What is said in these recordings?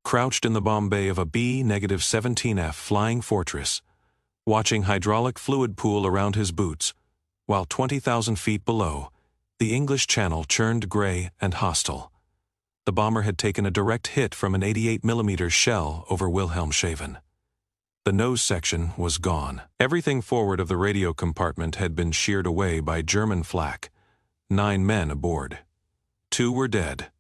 crouched in the bomb bay of a B-17F flying fortress, watching hydraulic fluid pool around his boots, while 20,000 feet below, the English Channel churned gray and hostile. The bomber had taken a direct hit from an 88mm shell over Wilhelmshaven. The nose section was gone. Everything forward of the radio compartment had been sheared away by German flak. 9 men aboard. 2 were dead.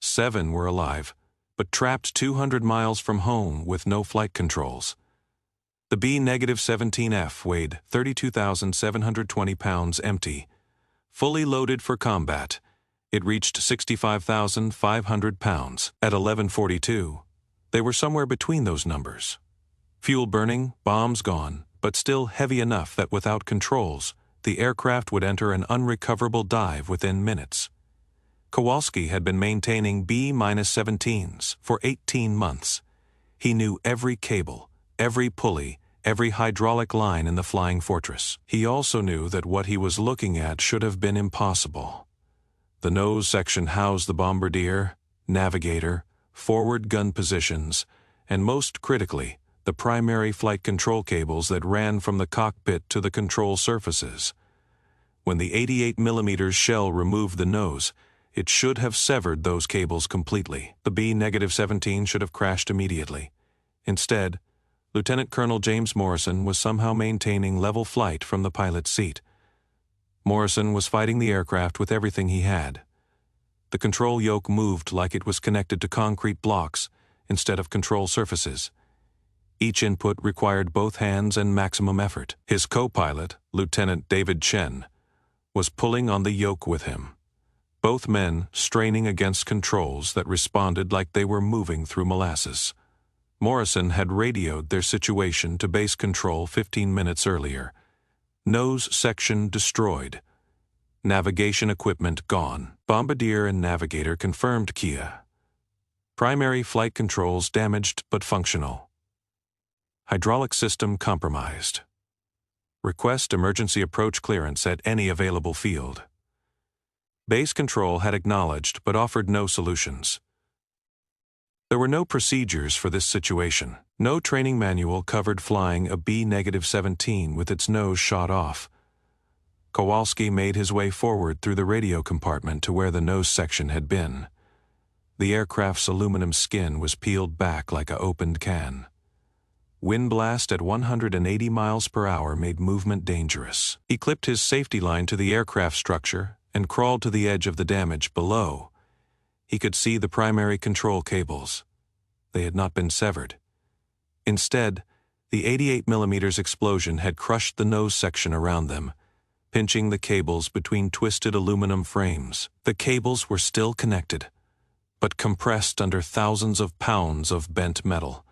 7 were alive, but trapped 200 miles from home with no flight controls. The B-17F weighed 32,720 pounds empty. Fully loaded for combat, it reached 65,500 pounds. At 11:42, they were somewhere between those numbers. Fuel burning, bombs gone, but still heavy enough that without controls, the aircraft would enter an unrecoverable dive within minutes. Kowalski had been maintaining B-17s for 18 months. He knew every cable, every pulley, every hydraulic line in the flying fortress. He also knew that what he was looking at should have been impossible. The nose section housed the bombardier, navigator, forward gun positions, and most critically, the primary flight control cables that ran from the cockpit to the control surfaces. When the 88mm shell removed the nose, it should have severed those cables completely. The B-17 should have crashed immediately. Instead, Lieutenant Colonel James Morrison was somehow maintaining level flight from the pilot's seat. Morrison was fighting the aircraft with everything he had. The control yoke moved like it was connected to concrete blocks instead of control surfaces. Each input required both hands and maximum effort. His co-pilot, Lieutenant David Chen, was pulling on the yoke with him. Both men straining against controls that responded like they were moving through molasses. Morrison had radioed their situation to base control 15 minutes earlier. Nose section destroyed. Navigation equipment gone. Bombardier and navigator confirmed Kia. Primary flight controls damaged but functional. Hydraulic system compromised. Request emergency approach clearance at any available field. Base control had acknowledged but offered no solutions. There were no procedures for this situation. No training manual covered flying a B-17 with its nose shot off. Kowalski made his way forward through the radio compartment to where the nose section had been. The aircraft's aluminum skin was peeled back like an opened can. Wind blast at 180 miles per hour made movement dangerous. He clipped his safety line to the aircraft structure and crawled to the edge of the damage below. He could see the primary control cables. They had not been severed. Instead, the 88mm explosion had crushed the nose section around them, pinching the cables between twisted aluminum frames. The cables were still connected, but compressed under thousands of pounds of bent metal.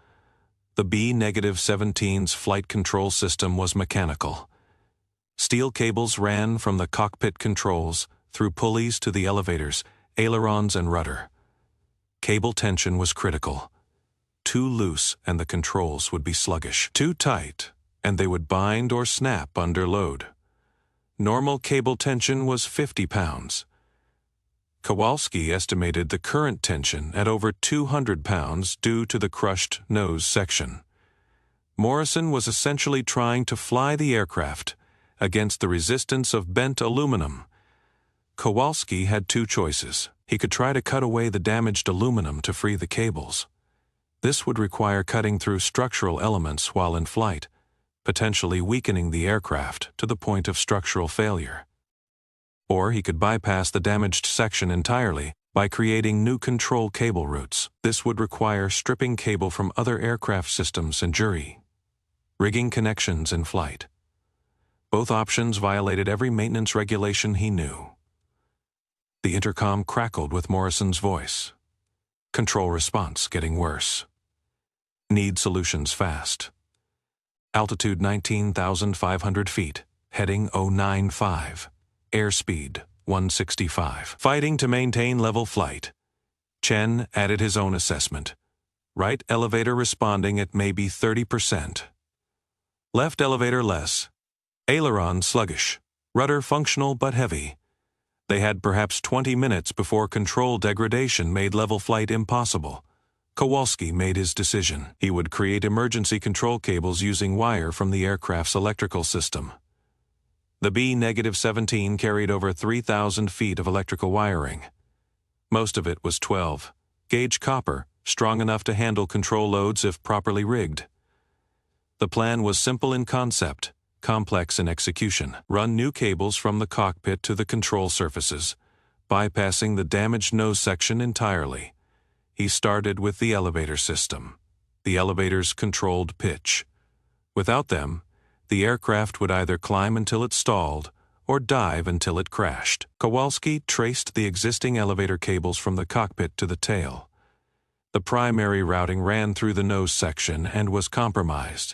The B-17's flight control system was mechanical. Steel cables ran from the cockpit controls through pulleys to the elevators, ailerons, and rudder. Cable tension was critical. Too loose and the controls would be sluggish. Too tight and they would bind or snap under load. Normal cable tension was 50 pounds. Kowalski estimated the current tension at over 200 pounds due to the crushed nose section. Morrison was essentially trying to fly the aircraft against the resistance of bent aluminum. Kowalski had two choices. He could try to cut away the damaged aluminum to free the cables. This would require cutting through structural elements while in flight, potentially weakening the aircraft to the point of structural failure. Or he could bypass the damaged section entirely by creating new control cable routes. This would require stripping cable from other aircraft systems and rigging connections in flight. Both options violated every maintenance regulation he knew. The intercom crackled with Morrison's voice. Control response getting worse. Need solutions fast. Altitude 19,500 feet, heading 095. Airspeed 165. Fighting to maintain level flight. Chen added his own assessment. Right elevator responding at maybe 30%. Left elevator less. Aileron sluggish. Rudder functional but heavy. They had perhaps 20 minutes before control degradation made level flight impossible. Kowalski made his decision. He would create emergency control cables using wire from the aircraft's electrical system. The B-17 carried over 3,000 feet of electrical wiring. Most of it was 12-gauge copper, strong enough to handle control loads if properly rigged. The plan was simple in concept, complex in execution. Run new cables from the cockpit to the control surfaces, bypassing the damaged nose section entirely. He started with the elevator system. The elevators controlled pitch. Without them, the aircraft would either climb until it stalled or dive until it crashed. Kowalski traced the existing elevator cables from the cockpit to the tail. The primary routing ran through the nose section and was compromised.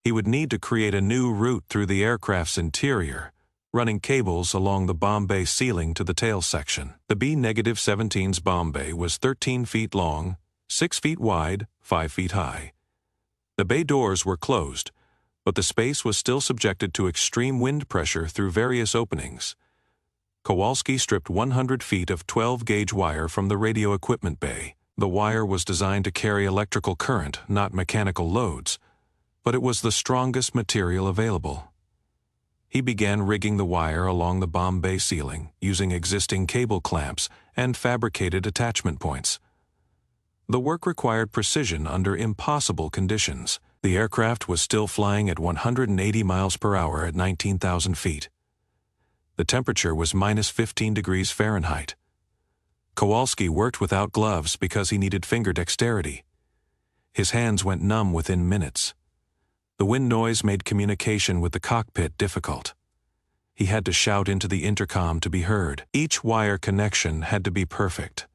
He would need to create a new route through the aircraft's interior, running cables along the bomb bay ceiling to the tail section. The B-17's bomb bay was 13 feet long, 6 feet wide, 5 feet high. The bay doors were closed, but the space was still subjected to extreme wind pressure through various openings. Kowalski stripped 100 feet of 12-gauge wire from the radio equipment bay. The wire was designed to carry electrical current, not mechanical loads, but it was the strongest material available. He began rigging the wire along the bomb bay ceiling, using existing cable clamps and fabricated attachment points. The work required precision under impossible conditions. The aircraft was still flying at 180 miles per hour at 19,000 feet. The temperature was -15 degrees Fahrenheit. Kowalski worked without gloves because he needed finger dexterity. His hands went numb within minutes. The wind noise made communication with the cockpit difficult. He had to shout into the intercom to be heard. Each wire connection had to be perfect.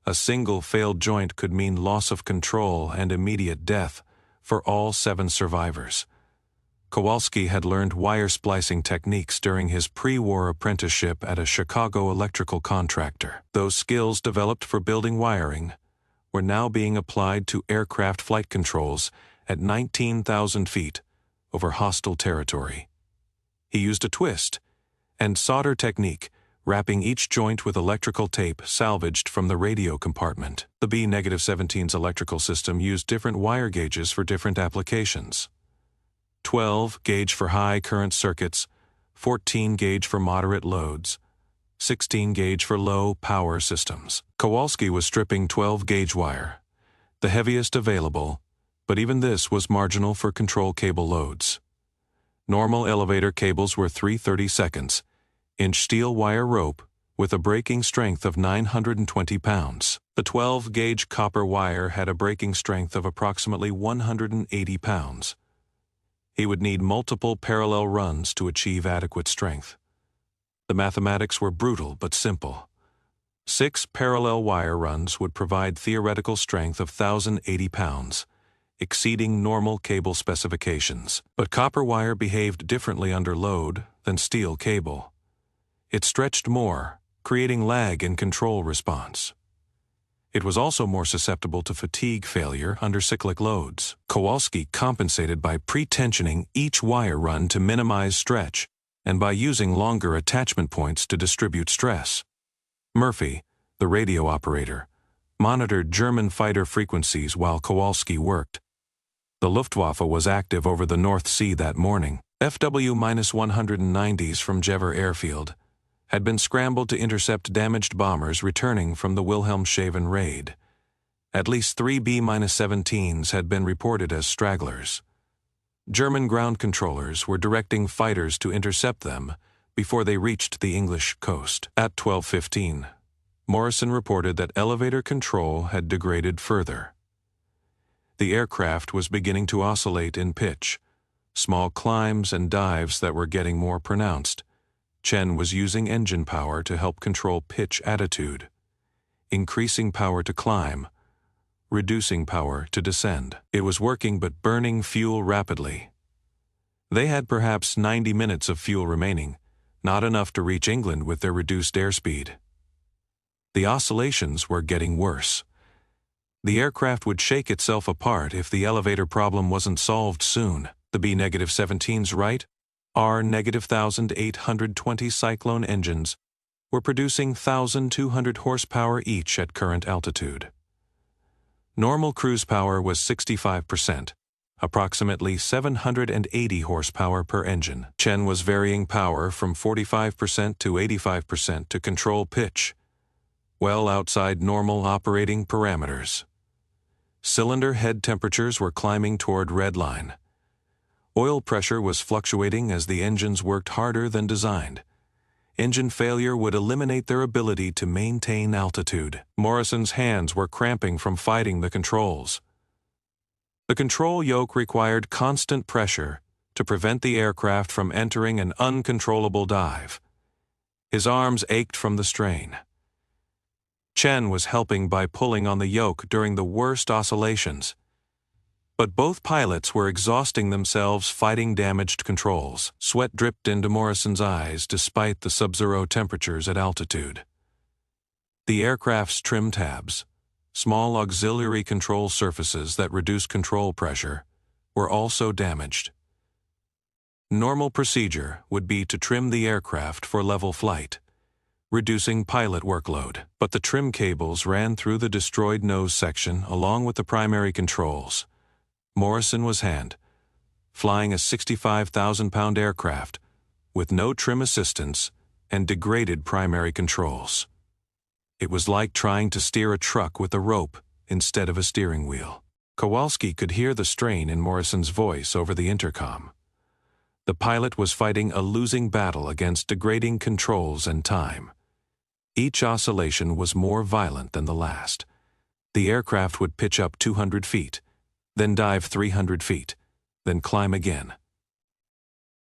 A single failed joint could mean loss of control and immediate death for all 7 survivors. Kowalski had learned wire splicing techniques during his pre-war apprenticeship at a Chicago electrical contractor. Those skills developed for building wiring were now being applied to aircraft flight controls at 19,000 feet over hostile territory. He used a twist and solder technique, wrapping each joint with electrical tape salvaged from the radio compartment. The B-17's electrical system used different wire gauges for different applications. 12-gauge for high current circuits, 14-gauge for moderate loads, 16-gauge for low power systems. Kowalski was stripping 12-gauge wire, the heaviest available, but even this was marginal for control cable loads. Normal elevator cables were 3/32 inch steel wire rope with a breaking strength of 920 pounds. The 12-gauge copper wire had a breaking strength of approximately 180 pounds. He would need multiple parallel runs to achieve adequate strength. The mathematics were brutal but simple. 6 parallel wire runs would provide theoretical strength of 1,080 pounds, exceeding normal cable specifications. But copper wire behaved differently under load than steel cable. It stretched more, creating lag in control response. It was also more susceptible to fatigue failure under cyclic loads. Kowalski compensated by pre-tensioning each wire run to minimize stretch and by using longer attachment points to distribute stress. Murphy, the radio operator, monitored German fighter frequencies while Kowalski worked. The Luftwaffe was active over the North Sea that morning. FW-190s from Jever Airfield had been scrambled to intercept damaged bombers returning from the Wilhelmshaven raid. At least 3 B-17s had been reported as stragglers. German ground controllers were directing fighters to intercept them before they reached the English coast. At 12:15, Morrison reported that elevator control had degraded further. The aircraft was beginning to oscillate in pitch, small climbs and dives that were getting more pronounced. Chen was using engine power to help control pitch attitude, increasing power to climb, reducing power to descend. It was working but burning fuel rapidly. They had perhaps 90 minutes of fuel remaining, not enough to reach England with their reduced airspeed. The oscillations were getting worse. The aircraft would shake itself apart if the elevator problem wasn't solved soon. The B-17's right, R-1820 Cyclone engines were producing 1,200 horsepower each at current altitude. Normal cruise power was 65%, approximately 780 horsepower per engine. Chen was varying power from 45% to 85% to control pitch, well outside normal operating parameters. Cylinder head temperatures were climbing toward redline. Oil pressure was fluctuating as the engines worked harder than designed. Engine failure would eliminate their ability to maintain altitude. Morrison's hands were cramping from fighting the controls. The control yoke required constant pressure to prevent the aircraft from entering an uncontrollable dive. His arms ached from the strain. Chen was helping by pulling on the yoke during the worst oscillations. But both pilots were exhausting themselves fighting damaged controls. Sweat dripped into Morrison's eyes despite the sub-zero temperatures at altitude. The aircraft's trim tabs, small auxiliary control surfaces that reduce control pressure, were also damaged. Normal procedure would be to trim the aircraft for level flight, reducing pilot workload. But the trim cables ran through the destroyed nose section along with the primary controls. Morrison was flying a 65,000-pound aircraft with no trim assistance and degraded primary controls. It was like trying to steer a truck with a rope instead of a steering wheel. Kowalski could hear the strain in Morrison's voice over the intercom. The pilot was fighting a losing battle against degrading controls and time. Each oscillation was more violent than the last. The aircraft would pitch up 200 feet, then dive 300 feet, then climb again.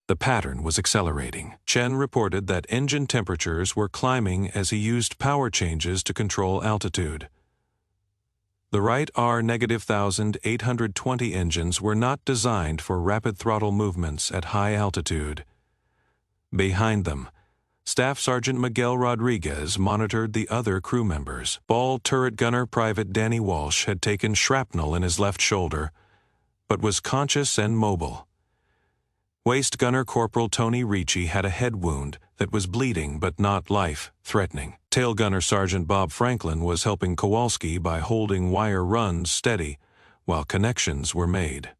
The pattern was accelerating. Chen reported that engine temperatures were climbing as he used power changes to control altitude. The Wright R-1820 engines were not designed for rapid throttle movements at high altitude. Behind them, Staff Sergeant Miguel Rodriguez monitored the other crew members. Ball turret gunner Private Danny Walsh had taken shrapnel in his left shoulder, but was conscious and mobile. Waist gunner Corporal Tony Ricci had a head wound that was bleeding but not life-threatening. Tail gunner Sergeant Bob Franklin was helping Kowalski by holding wire runs steady while connections were made.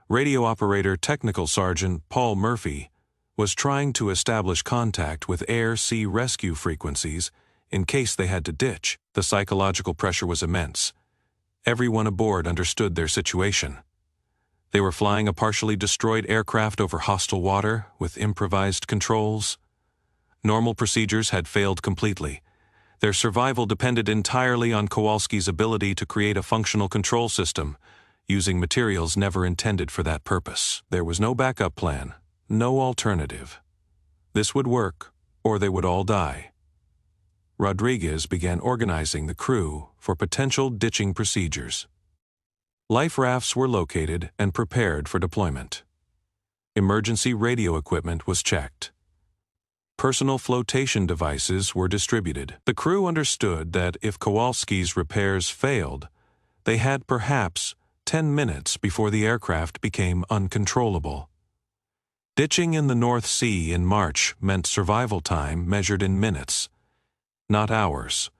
Radio operator Technical Sergeant Paul Murphy was trying to establish contact with air-sea rescue frequencies in case they had to ditch. The psychological pressure was immense. Everyone aboard understood their situation. They were flying a partially destroyed aircraft over hostile water with improvised controls. Normal procedures had failed completely. Their survival depended entirely on Kowalski's ability to create a functional control system, using materials never intended for that purpose. There was no backup plan. No alternative. This would work, or they would all die. Rodriguez began organizing the crew for potential ditching procedures. Life rafts were located and prepared for deployment. Emergency radio equipment was checked. Personal flotation devices were distributed. The crew understood that if Kowalski's repairs failed, they had perhaps 10 minutes before the aircraft became uncontrollable. Ditching in the North Sea in March meant survival time measured in minutes, not hours.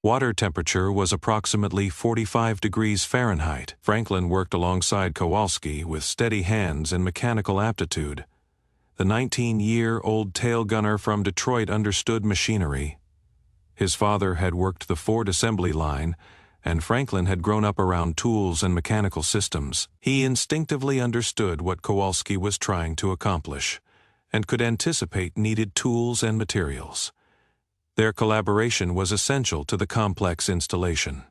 Water temperature was approximately 45 degrees Fahrenheit. Franklin worked alongside Kowalski with steady hands and mechanical aptitude. The 19-year-old tail gunner from Detroit understood machinery. His father had worked the Ford assembly line, and Franklin had grown up around tools and mechanical systems. He instinctively understood what Kowalski was trying to accomplish, and could anticipate needed tools and materials. Their collaboration was essential to the complex installation.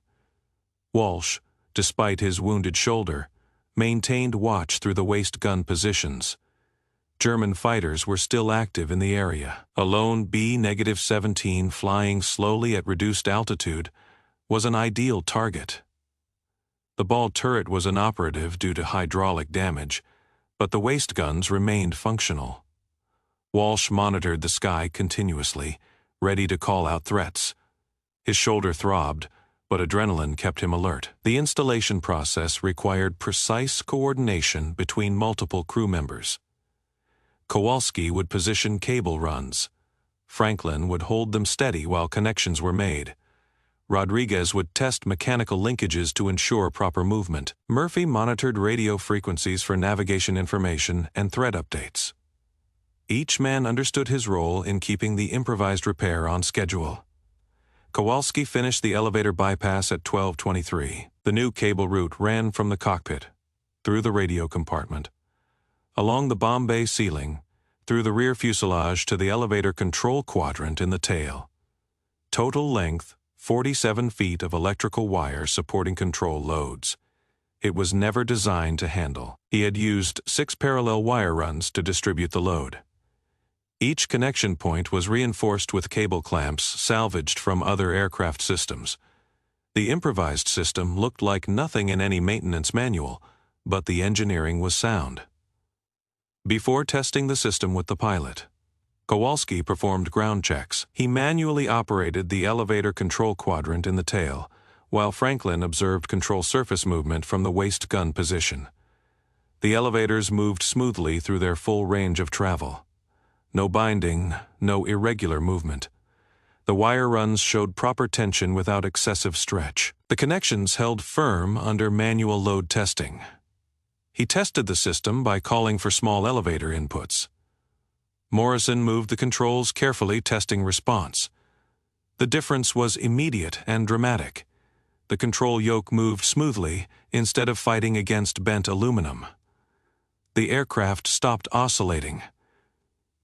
Walsh, despite his wounded shoulder, maintained watch through the waist gun positions. German fighters were still active in the area. A lone B-17 flying slowly at reduced altitude was an ideal target. The ball turret was inoperative due to hydraulic damage, but the waist guns remained functional. Walsh monitored the sky continuously, ready to call out threats. His shoulder throbbed, but adrenaline kept him alert. The installation process required precise coordination between multiple crew members. Kowalski would position cable runs. Franklin would hold them steady while connections were made. Rodriguez would test mechanical linkages to ensure proper movement. Murphy monitored radio frequencies for navigation information and threat updates. Each man understood his role in keeping the improvised repair on schedule. Kowalski finished the elevator bypass at 12:23. The new cable route ran from the cockpit, through the radio compartment, along the bomb bay ceiling, through the rear fuselage to the elevator control quadrant in the tail. Total length, 47 feet of electrical wire supporting control loads. It was never designed to handle. He had used 6 parallel wire runs to distribute the load. Each connection point was reinforced with cable clamps salvaged from other aircraft systems. The improvised system looked like nothing in any maintenance manual, but the engineering was sound. Before testing the system with the pilot, Kowalski performed ground checks. He manually operated the elevator control quadrant in the tail, while Franklin observed control surface movement from the waist gun position. The elevators moved smoothly through their full range of travel. No binding, no irregular movement. The wire runs showed proper tension without excessive stretch. The connections held firm under manual load testing. He tested the system by calling for small elevator inputs. Morrison moved the controls carefully, testing response. The difference was immediate and dramatic. The control yoke moved smoothly instead of fighting against bent aluminum. The aircraft stopped oscillating.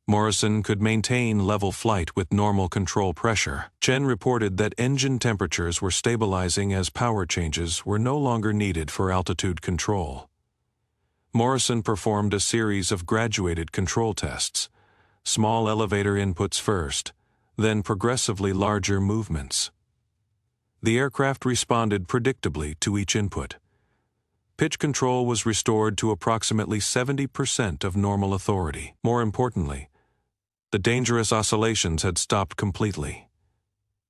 Morrison could maintain level flight with normal control pressure. Chen reported that engine temperatures were stabilizing as power changes were no longer needed for altitude control. Morrison performed a series of graduated control tests. Small elevator inputs first, then progressively larger movements. The aircraft responded predictably to each input. Pitch control was restored to approximately 70% of normal authority. More importantly, the dangerous oscillations had stopped completely.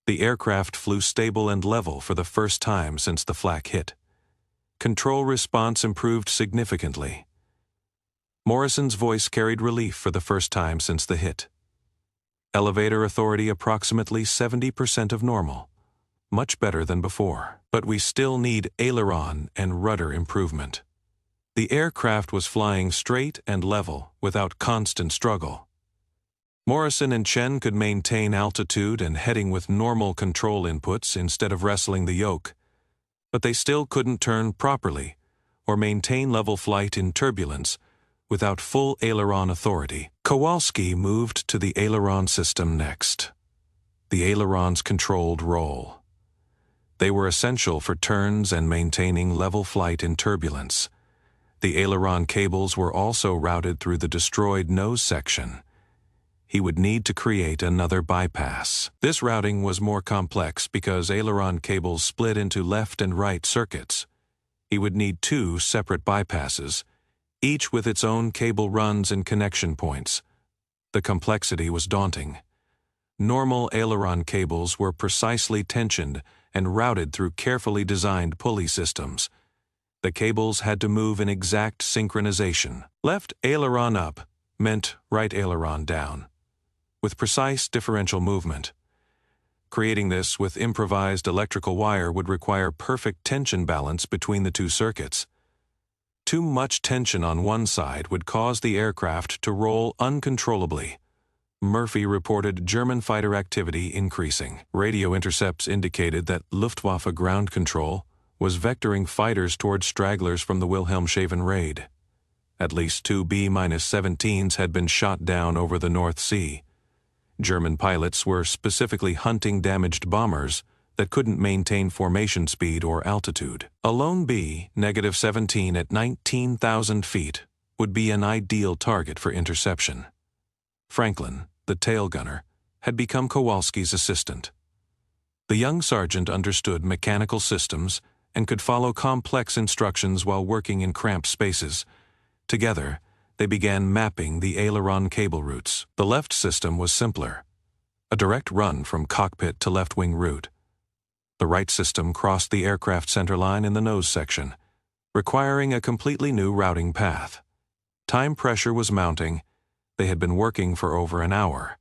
The aircraft flew stable and level for the first time since the flak hit. Control response improved significantly. Morrison's voice carried relief for the first time since the hit. Elevator authority approximately 70% of normal. Much better than before. But we still need aileron and rudder improvement. The aircraft was flying straight and level without constant struggle. Morrison and Chen could maintain altitude and heading with normal control inputs instead of wrestling the yoke, but they still couldn't turn properly or maintain level flight in turbulence without full aileron authority. Kowalski moved to the aileron system next. The ailerons controlled roll. They were essential for turns and maintaining level flight in turbulence. The aileron cables were also routed through the destroyed nose section. He would need to create another bypass. This routing was more complex because aileron cables split into left and right circuits. He would need 2 separate bypasses, each with its own cable runs and connection points. The complexity was daunting. Normal aileron cables were precisely tensioned and routed through carefully designed pulley systems. The cables had to move in exact synchronization. Left aileron up meant right aileron down, with precise differential movement. Creating this with improvised electrical wire would require perfect tension balance between the 2 circuits. Too much tension on one side would cause the aircraft to roll uncontrollably. Murphy reported German fighter activity increasing. Radio intercepts indicated that Luftwaffe ground control was vectoring fighters toward stragglers from the Wilhelmshaven raid. At least 2 B-17s had been shot down over the North Sea. German pilots were specifically hunting damaged bombers that couldn't maintain formation speed or altitude. A lone B-17 at 19,000 feet would be an ideal target for interception. Franklin, the tail gunner, had become Kowalski's assistant. The young sergeant understood mechanical systems and could follow complex instructions while working in cramped spaces. Together, they began mapping the aileron cable routes. The left system was simpler, a direct run from cockpit to left-wing route. The right system crossed the aircraft centerline in the nose section, requiring a completely new routing path. Time pressure was mounting. They had been working for over an hour.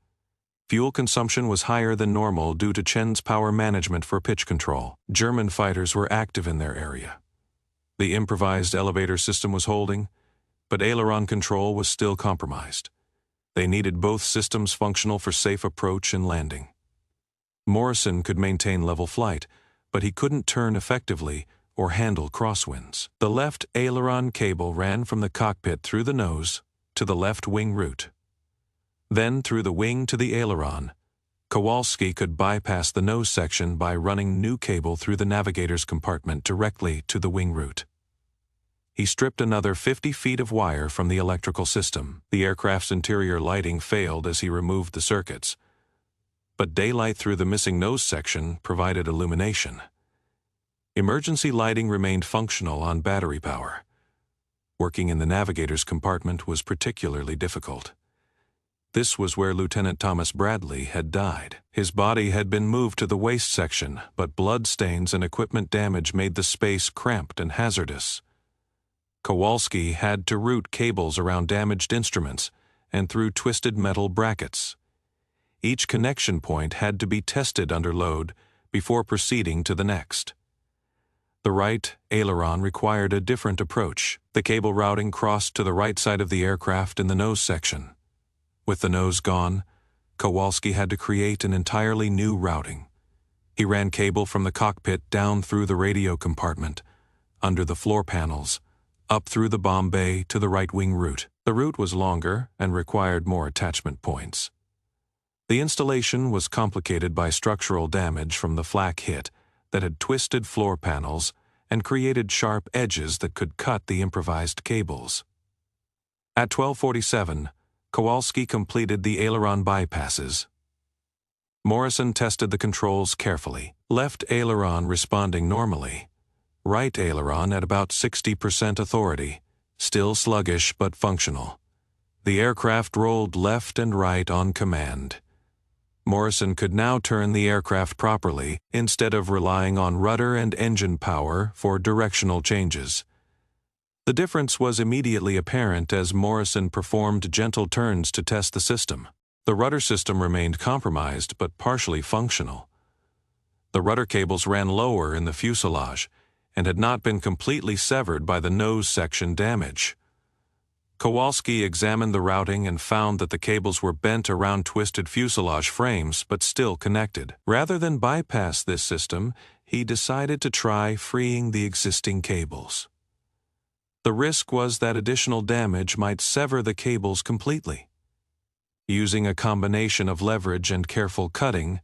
Fuel consumption was higher than normal due to Chen's power management for pitch control. German fighters were active in their area. The improvised elevator system was holding, but aileron control was still compromised. They needed both systems functional for safe approach and landing. Morrison could maintain level flight, but he couldn't turn effectively or handle crosswinds. The left aileron cable ran from the cockpit through the nose to the left wing root. Then through the wing to the aileron. Kowalski could bypass the nose section by running new cable through the navigator's compartment directly to the wing root. He stripped another 50 feet of wire from the electrical system. The aircraft's interior lighting failed as he removed the circuits, but daylight through the missing nose section provided illumination. Emergency lighting remained functional on battery power. Working in the navigator's compartment was particularly difficult. This was where Lieutenant Thomas Bradley had died. His body had been moved to the waist section, but blood stains and equipment damage made the space cramped and hazardous. Kowalski had to route cables around damaged instruments and through twisted metal brackets. Each connection point had to be tested under load before proceeding to the next. The right aileron required a different approach. The cable routing crossed to the right side of the aircraft in the nose section. With the nose gone, Kowalski had to create an entirely new routing. He ran cable from the cockpit down through the radio compartment, under the floor panels, up through the bomb bay to the right wing route. The route was longer and required more attachment points. The installation was complicated by structural damage from the flak hit that had twisted floor panels and created sharp edges that could cut the improvised cables. At 12:47, Kowalski completed the aileron bypasses. Morrison tested the controls carefully. Left aileron responding normally. Right aileron at about 60% authority, still sluggish but functional. The aircraft rolled left and right on command. Morrison could now turn the aircraft properly instead of relying on rudder and engine power for directional changes. The difference was immediately apparent as Morrison performed gentle turns to test the system. The rudder system remained compromised but partially functional. The rudder cables ran lower in the fuselage and had not been completely severed by the nose section damage. Kowalski examined the routing and found that the cables were bent around twisted fuselage frames but still connected. Rather than bypass this system, he decided to try freeing the existing cables. The risk was that additional damage might sever the cables completely. Using a combination of leverage and careful cutting,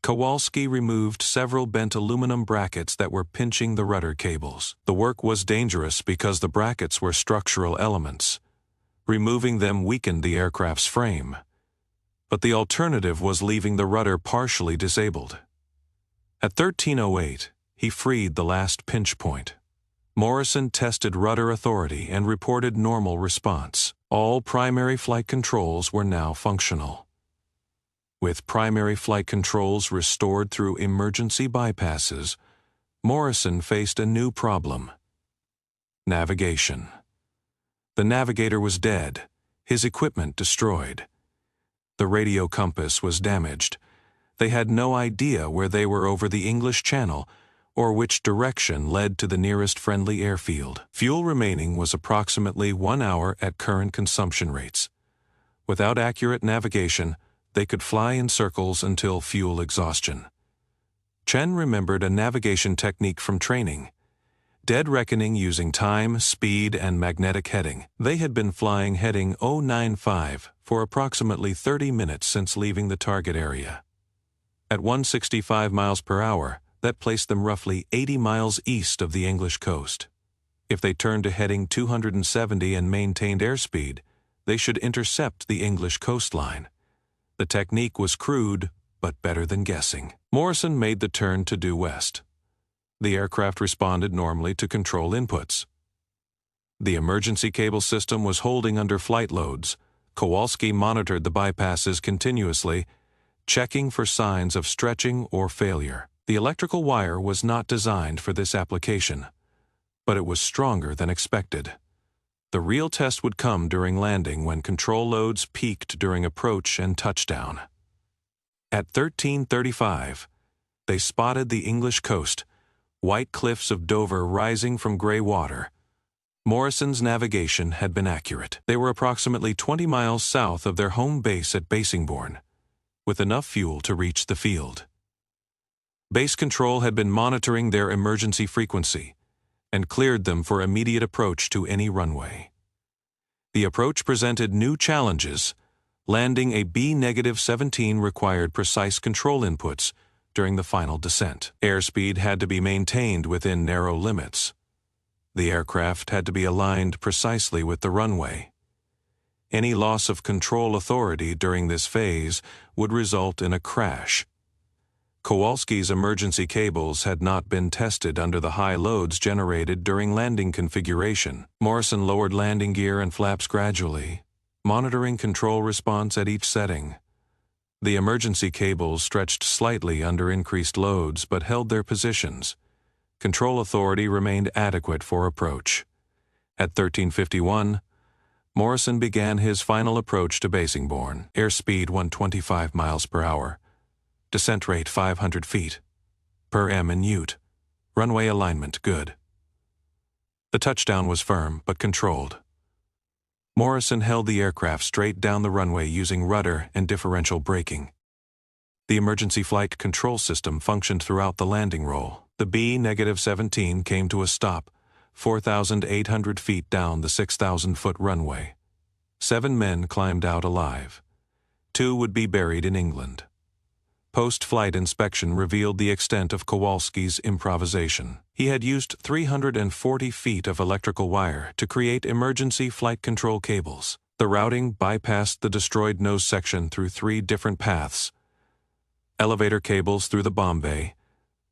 Kowalski removed several bent aluminum brackets that were pinching the rudder cables. The work was dangerous because the brackets were structural elements. Removing them weakened the aircraft's frame. But the alternative was leaving the rudder partially disabled. At 13:08, he freed the last pinch point. Morrison tested rudder authority and reported normal response. All primary flight controls were now functional. With primary flight controls restored through emergency bypasses, Morrison faced a new problem: navigation. The navigator was dead, his equipment destroyed. The radio compass was damaged. They had no idea where they were over the English Channel or which direction led to the nearest friendly airfield. Fuel remaining was approximately 1 hour at current consumption rates. Without accurate navigation, they could fly in circles until fuel exhaustion. Chen remembered a navigation technique from training: dead reckoning using time, speed, and magnetic heading. They had been flying heading 095 for approximately 30 minutes since leaving the target area. At 165 miles per hour, that placed them roughly 80 miles east of the English coast. If they turned to heading 270 and maintained airspeed, they should intercept the English coastline. The technique was crude, but better than guessing. Morrison made the turn to due west. The aircraft responded normally to control inputs. The emergency cable system was holding under flight loads. Kowalski monitored the bypasses continuously, checking for signs of stretching or failure. The electrical wire was not designed for this application, but it was stronger than expected. The real test would come during landing when control loads peaked during approach and touchdown. At 13:35, they spotted the English coast, white cliffs of Dover rising from gray water. Morrison's navigation had been accurate. They were approximately 20 miles south of their home base at Basingbourn, with enough fuel to reach the field. Base Control had been monitoring their emergency frequency and cleared them for immediate approach to any runway. The approach presented new challenges. Landing a B-17 required precise control inputs during the final descent. Airspeed had to be maintained within narrow limits. The aircraft had to be aligned precisely with the runway. Any loss of control authority during this phase would result in a crash. Kowalski's emergency cables had not been tested under the high loads generated during landing configuration. Morrison lowered landing gear and flaps gradually, monitoring control response at each setting. The emergency cables stretched slightly under increased loads but held their positions. Control authority remained adequate for approach. At 13:51, Morrison began his final approach to Basingbourn. Airspeed 125 miles per hour. Descent rate 500 feet. Per M in Ute. Runway alignment good. The touchdown was firm but controlled. Morrison held the aircraft straight down the runway using rudder and differential braking. The emergency flight control system functioned throughout the landing roll. The B-17 came to a stop, 4,800 feet down the 6,000-foot runway. 7 men climbed out alive. 2 would be buried in England. Post-flight inspection revealed the extent of Kowalski's improvisation. He had used 340 feet of electrical wire to create emergency flight control cables. The routing bypassed the destroyed nose section through 3 different paths: elevator cables through the bomb bay,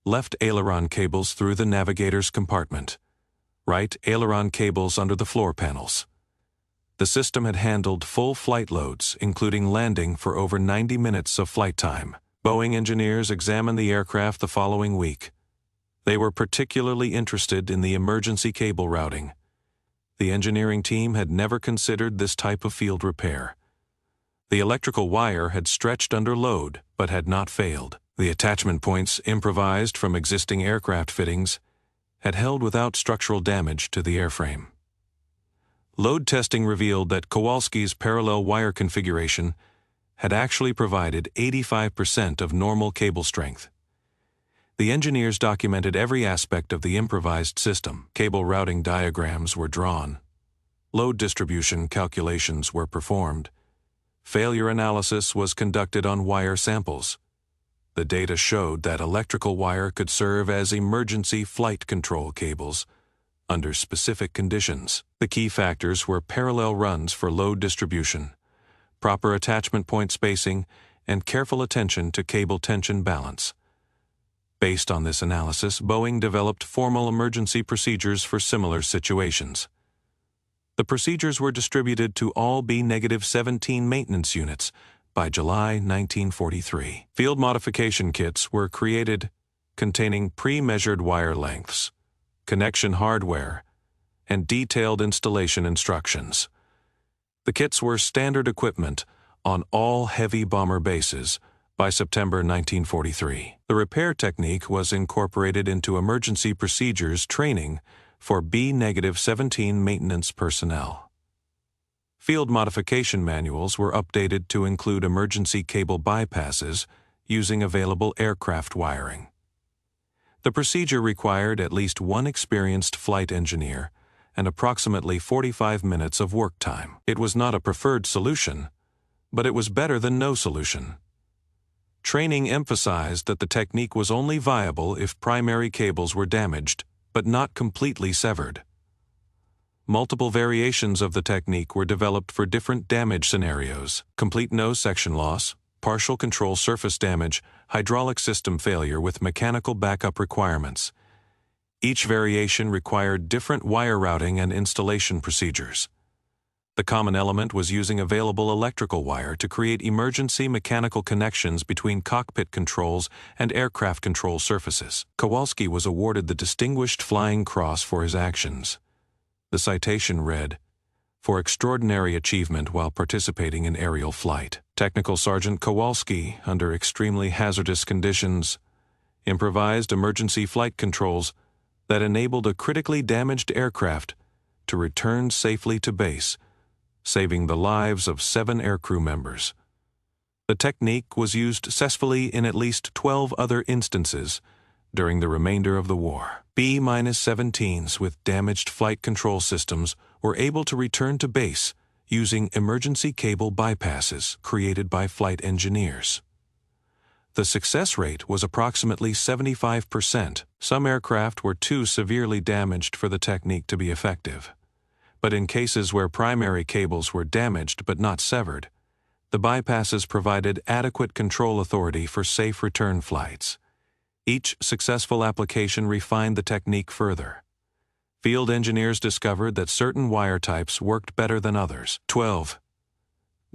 left aileron cables through the navigator's compartment, right aileron cables under the floor panels. The system had handled full flight loads, including landing for over 90 minutes of flight time. Boeing engineers examined the aircraft the following week. They were particularly interested in the emergency cable routing. The engineering team had never considered this type of field repair. The electrical wire had stretched under load, but had not failed. The attachment points, improvised from existing aircraft fittings, had held without structural damage to the airframe. Load testing revealed that Kowalski's parallel wire configuration had actually provided 85% of normal cable strength. The engineers documented every aspect of the improvised system. Cable routing diagrams were drawn. Load distribution calculations were performed. Failure analysis was conducted on wire samples. The data showed that electrical wire could serve as emergency flight control cables under specific conditions. The key factors were parallel runs for load distribution, proper attachment point spacing, and careful attention to cable tension balance. Based on this analysis, Boeing developed formal emergency procedures for similar situations. The procedures were distributed to all B-17 maintenance units by July 1943. Field modification kits were created containing pre-measured wire lengths, connection hardware, and detailed installation instructions. The kits were standard equipment on all heavy bomber bases by September 1943. The repair technique was incorporated into emergency procedures training for B-17 maintenance personnel. Field modification manuals were updated to include emergency cable bypasses using available aircraft wiring. The procedure required at least 1 experienced flight engineer and approximately 45 minutes of work time. It was not a preferred solution, but it was better than no solution. Training emphasized that the technique was only viable if primary cables were damaged, but not completely severed. Multiple variations of the technique were developed for different damage scenarios: complete nose section loss, partial control surface damage, hydraulic system failure with mechanical backup requirements. Each variation required different wire routing and installation procedures. The common element was using available electrical wire to create emergency mechanical connections between cockpit controls and aircraft control surfaces. Kowalski was awarded the Distinguished Flying Cross for his actions. The citation read, for extraordinary achievement while participating in aerial flight. Technical Sergeant Kowalski, under extremely hazardous conditions, improvised emergency flight controls that enabled a critically damaged aircraft to return safely to base, saving the lives of 7 aircrew members. The technique was used successfully in at least 12 other instances during the remainder of the war. B-17s with damaged flight control systems were able to return to base using emergency cable bypasses created by flight engineers. The success rate was approximately 75%. Some aircraft were too severely damaged for the technique to be effective. But in cases where primary cables were damaged but not severed, the bypasses provided adequate control authority for safe return flights. Each successful application refined the technique further. Field engineers discovered that certain wire types worked better than others. 12.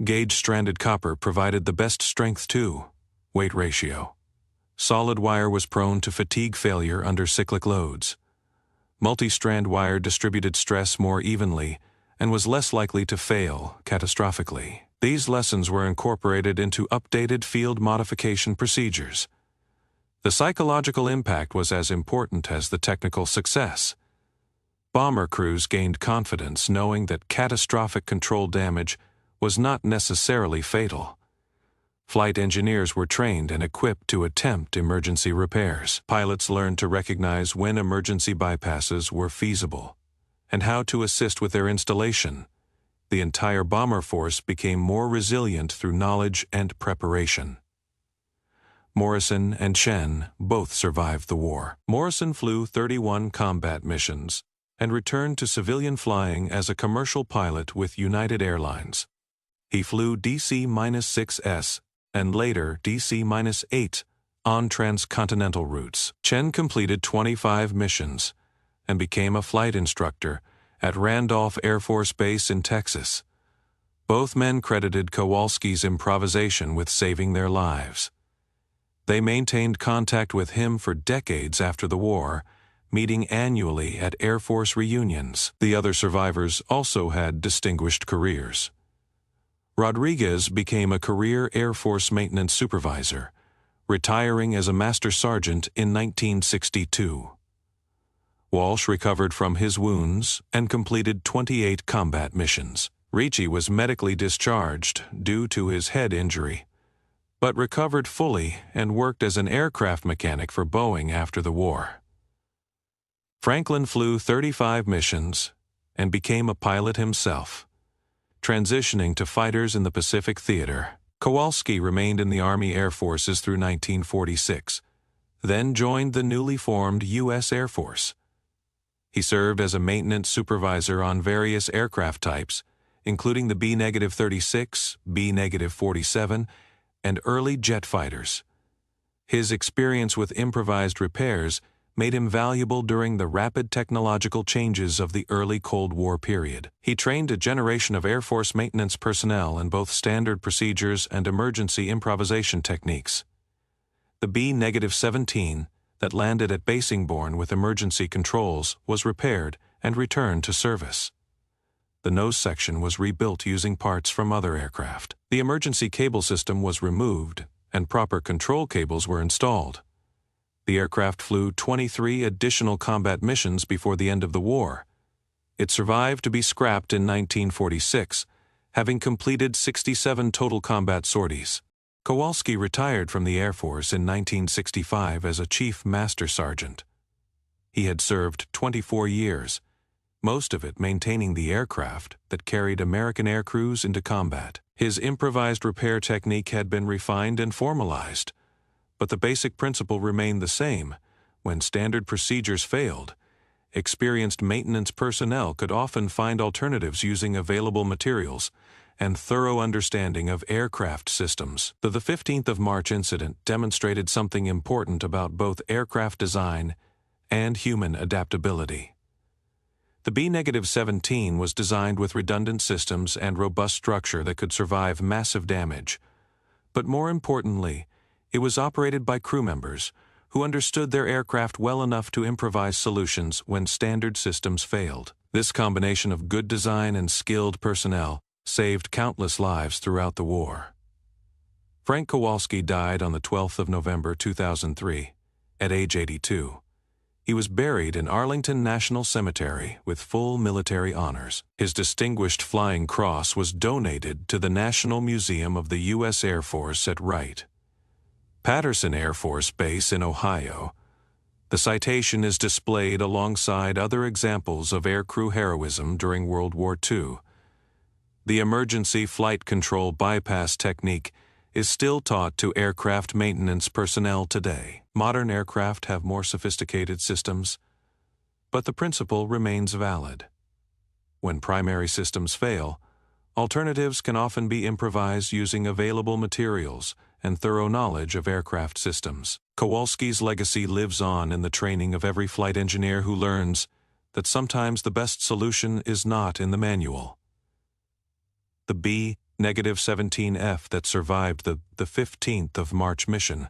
Gauge-stranded copper provided the best strength to weight ratio. Solid wire was prone to fatigue failure under cyclic loads. Multi-strand wire distributed stress more evenly and was less likely to fail catastrophically. These lessons were incorporated into updated field modification procedures. The psychological impact was as important as the technical success. Bomber crews gained confidence knowing that catastrophic control damage was not necessarily fatal. Flight engineers were trained and equipped to attempt emergency repairs. Pilots learned to recognize when emergency bypasses were feasible and how to assist with their installation. The entire bomber force became more resilient through knowledge and preparation. Morrison and Chen both survived the war. Morrison flew 31 combat missions and returned to civilian flying as a commercial pilot with United Airlines. He flew DC-6S and later DC-8 on transcontinental routes. Chen completed 25 missions and became a flight instructor at Randolph Air Force Base in Texas. Both men credited Kowalski's improvisation with saving their lives. They maintained contact with him for decades after the war, meeting annually at Air Force reunions. The other survivors also had distinguished careers. Rodriguez became a career Air Force maintenance supervisor, retiring as a master sergeant in 1962. Walsh recovered from his wounds and completed 28 combat missions. Ricci was medically discharged due to his head injury, but recovered fully and worked as an aircraft mechanic for Boeing after the war. Franklin flew 35 missions and became a pilot himself, transitioning to fighters in the Pacific Theater. Kowalski remained in the Army Air Forces through 1946, then joined the newly formed U.S. Air Force. He served as a maintenance supervisor on various aircraft types, including the B-36, B-47, and early jet fighters. His experience with improvised repairs made him valuable during the rapid technological changes of the early Cold War period. He trained a generation of Air Force maintenance personnel in both standard procedures and emergency improvisation techniques. The B-17 that landed at Basingbourne with emergency controls was repaired and returned to service. The nose section was rebuilt using parts from other aircraft. The emergency cable system was removed and proper control cables were installed. The aircraft flew 23 additional combat missions before the end of the war. It survived to be scrapped in 1946, having completed 67 total combat sorties. Kowalski retired from the Air Force in 1965 as a Chief Master Sergeant. He had served 24 years, most of it maintaining the aircraft that carried American aircrews into combat. His improvised repair technique had been refined and formalized, but the basic principle remained the same. When standard procedures failed, experienced maintenance personnel could often find alternatives using available materials and thorough understanding of aircraft systems. The 15th of March incident demonstrated something important about both aircraft design and human adaptability. The B-17 was designed with redundant systems and robust structure that could survive massive damage. But more importantly, it was operated by crew members who understood their aircraft well enough to improvise solutions when standard systems failed. This combination of good design and skilled personnel saved countless lives throughout the war. Frank Kowalski died on the 12th of November 2003, at age 82. He was buried in Arlington National Cemetery with full military honors. His distinguished flying cross was donated to the National Museum of the U.S. Air Force at Wright Patterson Air Force Base in Ohio. The citation is displayed alongside other examples of aircrew heroism during World War II. The emergency flight control bypass technique is still taught to aircraft maintenance personnel today. Modern aircraft have more sophisticated systems, but the principle remains valid. When primary systems fail, alternatives can often be improvised using available materials and thorough knowledge of aircraft systems. Kowalski's legacy lives on in the training of every flight engineer who learns that sometimes the best solution is not in the manual. The B-17F that survived the 15th of March mission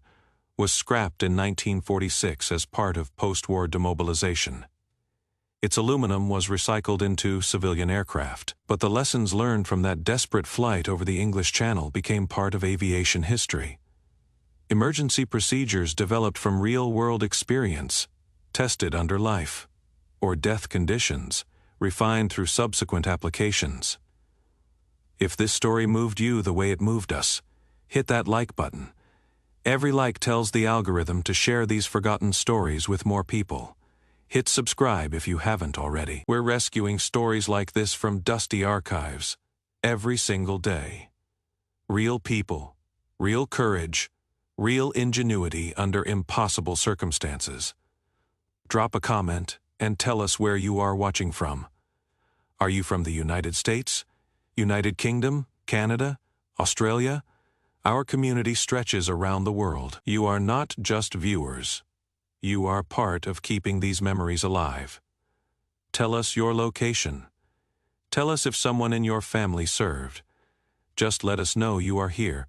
was scrapped in 1946 as part of post-war demobilization. Its aluminum was recycled into civilian aircraft, but the lessons learned from that desperate flight over the English Channel became part of aviation history. Emergency procedures developed from real-world experience, tested under life or death conditions, refined through subsequent applications. If this story moved you the way it moved us, hit that like button. Every like tells the algorithm to share these forgotten stories with more people. Hit subscribe if you haven't already. We're rescuing stories like this from dusty archives every single day. Real people, real courage, real ingenuity under impossible circumstances. Drop a comment and tell us where you are watching from. Are you from the United States, United Kingdom, Canada, Australia? Our community stretches around the world. You are not just viewers. You are part of keeping these memories alive. Tell us your location. Tell us if someone in your family served. Just let us know you are here.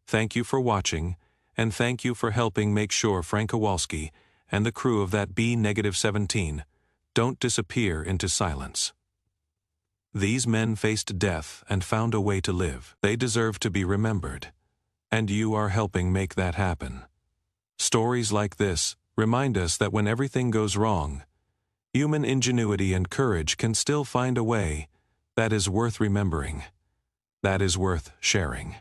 Thank you for watching, and thank you for helping make sure Frank Kowalski and the crew of that B-17 don't disappear into silence. These men faced death and found a way to live. They deserve to be remembered, and you are helping make that happen. Stories like this remind us that when everything goes wrong, human ingenuity and courage can still find a way that is worth remembering, that is worth sharing.